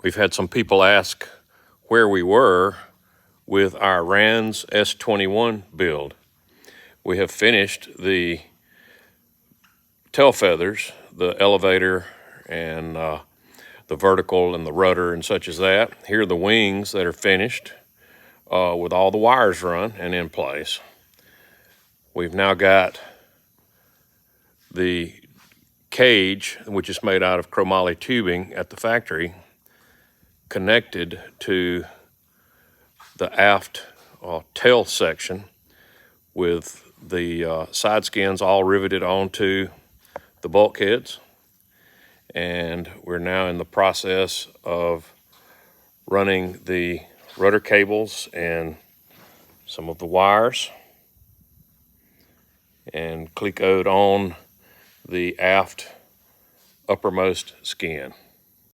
We've had some people ask where we were with our Rand's S21 build. We have finished the tail feathers, the elevator and the vertical and the rudder and such as that. Here are the wings that are finished with all the wires run and in place. We've now got the cage, which is made out of chromoly tubing at the factory, connected to the aft tail section with the side skins all riveted onto the bulkheads. And we're now in the process of running the rudder cables and some of the wires and clecoed on the aft uppermost skin.